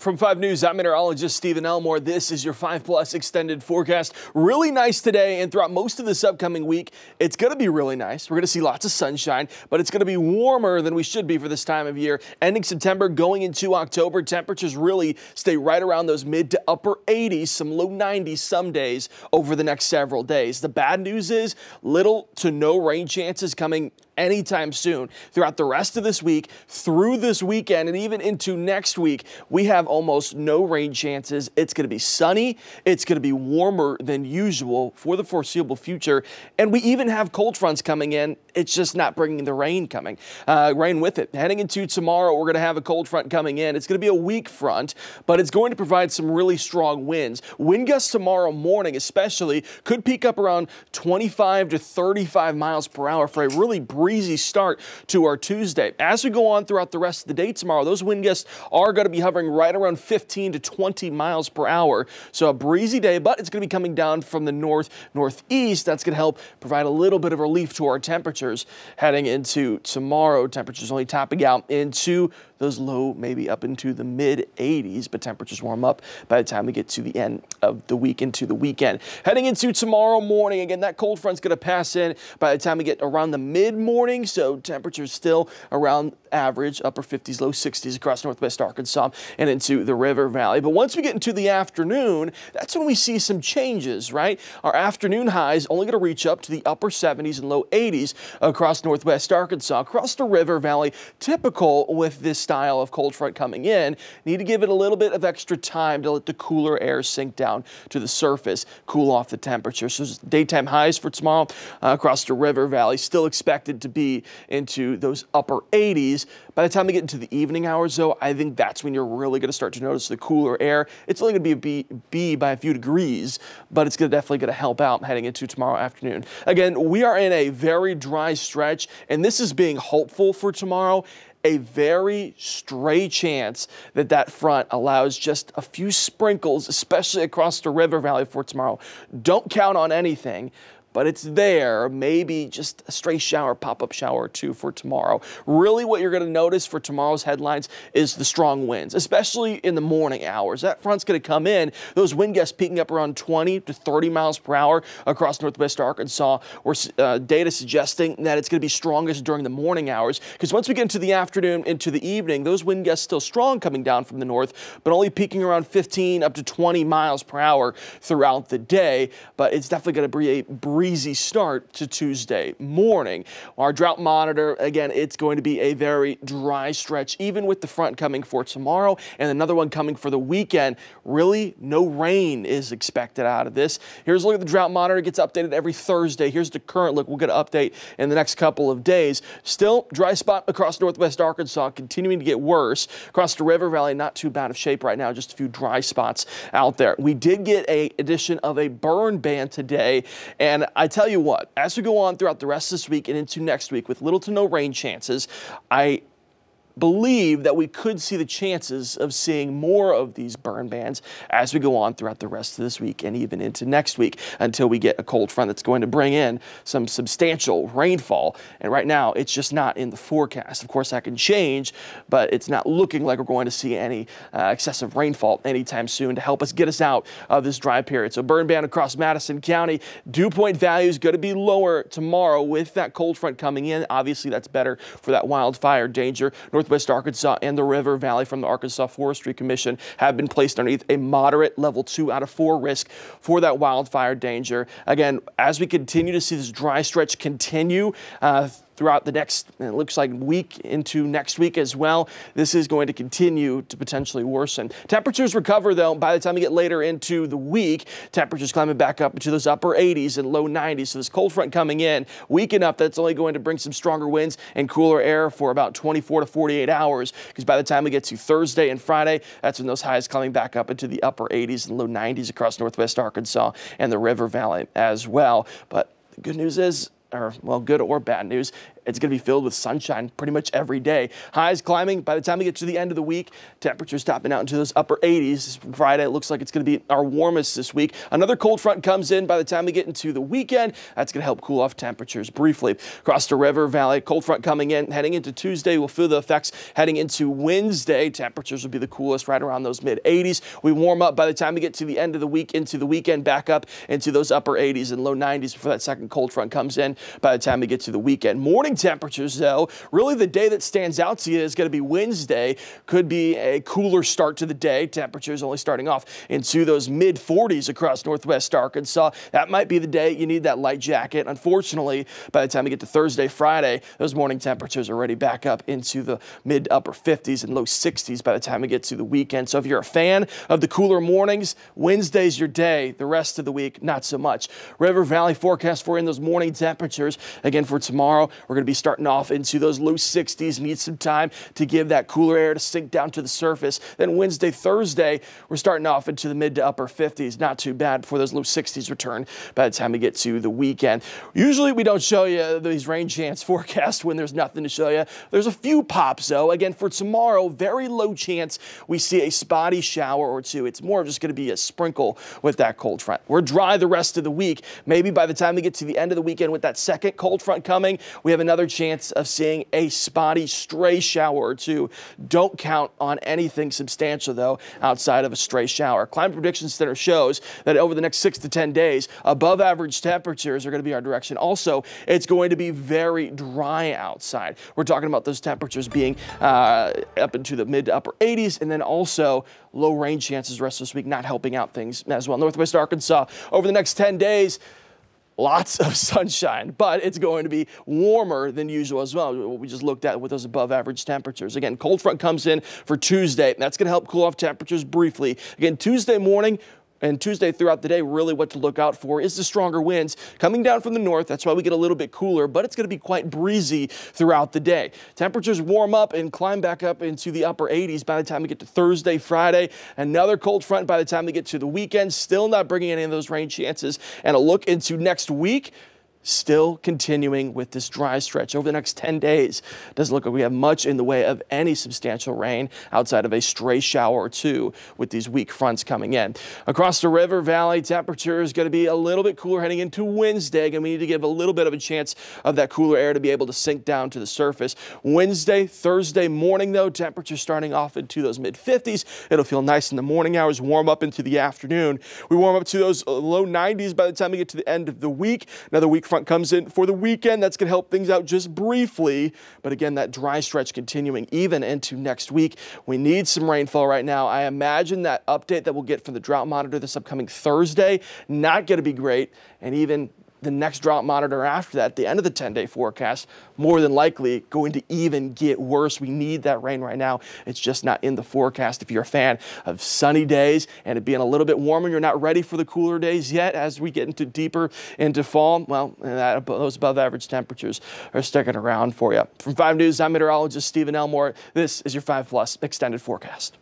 From 5 News, I'm meteorologist Stephen Elmore. This is your 5+ extended forecast. Really nice today, and throughout most of this upcoming week, it's going to be really nice. We're going to see lots of sunshine, but it's going to be warmer than we should be for this time of year. Ending September, going into October, temperatures really stay right around those mid to upper 80s, some low 90s some days over the next several days. The bad news is little to no rain chances coming anytime soon. Throughout the rest of this week, through this weekend, and even into next week, we have almost no rain chances. It's going to be sunny. It's going to be warmer than usual for the foreseeable future. And we even have cold fronts coming in. It's just not bringing the rain rain with it. Heading into tomorrow, we're going to have a cold front coming in. It's going to be a weak front, but it's going to provide some really strong winds. Wind gusts tomorrow morning especially could peak up around 25 to 35 miles per hour for a really breezy start to our Tuesday. As we go on throughout the rest of the day tomorrow, those wind gusts are going to be hovering right around 15 to 20 miles per hour. So a breezy day, but it's going to be coming down from the northeast. That's going to help provide a little bit of relief to our temperatures heading into tomorrow. Temperatures only topping out into those low, maybe up into the mid 80s, but temperatures warm up by the time we get to the end of the week into the weekend. Heading into tomorrow morning, again, that cold front's going to pass in by the time we get around the mid-morning, so temperatures still around average, upper 50s, low 60s across northwest Arkansas and into the River Valley. But once we get into the afternoon, that's when we see some changes, right? Our afternoon highs only going to reach up to the upper 70s and low 80s across northwest Arkansas, across the River Valley, typical with this style of cold front coming in. Need to give it a little bit of extra time to let the cooler air sink down to the surface, cool off the temperature. So daytime highs for tomorrow across the River Valley still expected to be into those upper 80s. By the time we get into the evening hours, though, I think that's when you're really going to start to notice the cooler air. It's only going to be by a few degrees, but it's definitely going to help out heading into tomorrow afternoon. Again, we are in a very dry stretch, and this is being hopeful for tomorrow. A very stray chance that that front allows just a few sprinkles, especially across the River Valley for tomorrow. Don't count on anything, but it's there. Maybe just a stray shower, pop-up shower or two for tomorrow. Really what you're going to notice for tomorrow's headlines is the strong winds, especially in the morning hours. That front's going to come in, those wind gusts peaking up around 20 to 30 miles per hour across northwest Arkansas. Data suggesting that it's going to be strongest during the morning hours, because once we get into the afternoon, into the evening, those wind gusts still strong coming down from the north, but only peaking around 15 up to 20 miles per hour throughout the day. But it's definitely going to be a breezy start to Tuesday morning. Our drought monitor, again, it's going to be a very dry stretch, even with the front coming for tomorrow and another one coming for the weekend. Really, no rain is expected out of this. Here's a look at the drought monitor. It gets updated every Thursday. Here's the current look. We'll get an update in the next couple of days. Still dry spot across northwest Arkansas, continuing to get worse. Across the River Valley, not too bad of shape right now, just a few dry spots out there. We did get an addition of a burn ban today, and I tell you what, as we go on throughout the rest of this week and into next week with little to no rain chances, I believe that we could see the chances of seeing more of these burn bans as we go on throughout the rest of this week and even into next week until we get a cold front that's going to bring in some substantial rainfall. And right now, it's just not in the forecast. Of course, that can change, but it's not looking like we're going to see any excessive rainfall anytime soon to help us get us out of this dry period. So burn ban across Madison County. Dew point value is going to be lower tomorrow with that cold front coming in. Obviously, that's better for that wildfire danger. Northwest Arkansas and the River Valley from the Arkansas Forestry Commission have been placed underneath a moderate level 2 out of 4 risk for that wildfire danger. Again, as we continue to see this dry stretch continue throughout the next, it looks like, week into next week as well, this is going to continue to potentially worsen. Temperatures recover, though, by the time we get later into the week. Temperatures climbing back up into those upper 80s and low 90s. So this cold front coming in, weak enough that's only going to bring some stronger winds and cooler air for about 24 to 48 hours, because by the time we get to Thursday and Friday, that's when those highs coming back up into the upper 80s and low 90s across northwest Arkansas and the River Valley as well. But the good news is, or well, good or bad news, it's going to be filled with sunshine pretty much every day. Highs climbing by the time we get to the end of the week. Temperatures topping out into those upper 80s. Friday, it looks like it's going to be our warmest this week. Another cold front comes in by the time we get into the weekend. That's going to help cool off temperatures briefly. Across the river valley, cold front coming in. Heading into Tuesday, we'll feel the effects. Heading into Wednesday, temperatures will be the coolest right around those mid-80s. We warm up by the time we get to the end of the week into the weekend, back up into those upper 80s and low 90s before that second cold front comes in by the time we get to the weekend. Morning temperatures, though, really the day that stands out to you is going to be Wednesday. Could be a cooler start to the day. Temperatures only starting off into those mid-40s across northwest Arkansas. That might be the day you need that light jacket. Unfortunately, by the time we get to Thursday, Friday, those morning temperatures are already back up into the mid to upper 50s and low 60s by the time we get to the weekend. So if you're a fan of the cooler mornings, Wednesday's your day. The rest of the week, not so much. River Valley forecast for you in those morning temperatures. Again, for tomorrow, we're going to be starting off into those low 60s. Need some time to give that cooler air to sink down to the surface. Then Wednesday, Thursday, we're starting off into the mid to upper 50s. Not too bad before those low 60s return by the time we get to the weekend. Usually we don't show you these rain chance forecasts when there's nothing to show you. There's a few pops, though. Again, for tomorrow, very low chance we see a spotty shower or two. It's more just going to be a sprinkle with that cold front. We're dry the rest of the week. Maybe by the time we get to the end of the weekend with that second cold front coming, we have another chance of seeing a spotty stray shower or two. Don't count on anything substantial, though, outside of a stray shower. Climate Prediction Center shows that over the next 6 to 10 days, above average temperatures are going to be our direction. Also, it's going to be very dry outside. We're talking about those temperatures being up into the mid to upper 80s, and then also low rain chances the rest of this week, not helping out things as well. Northwest Arkansas, over the next 10 days, lots of sunshine, but it's going to be warmer than usual as well. What we just looked at with those above average temperatures. Again, cold front comes in for Tuesday. That's going to help cool off temperatures briefly. Again, Tuesday morning and Tuesday throughout the day, really what to look out for is the stronger winds coming down from the north. That's why we get a little bit cooler, but it's going to be quite breezy throughout the day. Temperatures warm up and climb back up into the upper 80s by the time we get to Thursday, Friday. Another cold front by the time we get to the weekend, still not bringing any of those rain chances. And a look into next week, still continuing with this dry stretch over the next 10 days. Doesn't look like we have much in the way of any substantial rain outside of a stray shower or two with these weak fronts coming in. Across the river valley, temperature is going to be a little bit cooler heading into Wednesday, and we need to give a little bit of a chance of that cooler air to be able to sink down to the surface. Wednesday, Thursday morning, though, temperature starting off into those mid-50s. It'll feel nice in the morning hours, warm up into the afternoon. We warm up to those low 90s by the time we get to the end of the week. Another weak front comes in for the weekend. That's going to help things out just briefly. But again, that dry stretch continuing even into next week. We need some rainfall right now. I imagine that update that we'll get from the drought monitor this upcoming Thursday, not going to be great. And even the next drought monitor after that, the end of the 10-day forecast, more than likely going to even get worse. We need that rain right now. It's just not in the forecast. If you're a fan of sunny days and it being a little bit warmer, you're not ready for the cooler days yet as we get into deeper into fall, well, those above average temperatures are sticking around for you. From 5 News, I'm meteorologist Stephen Elmore. This is your 5+ extended forecast.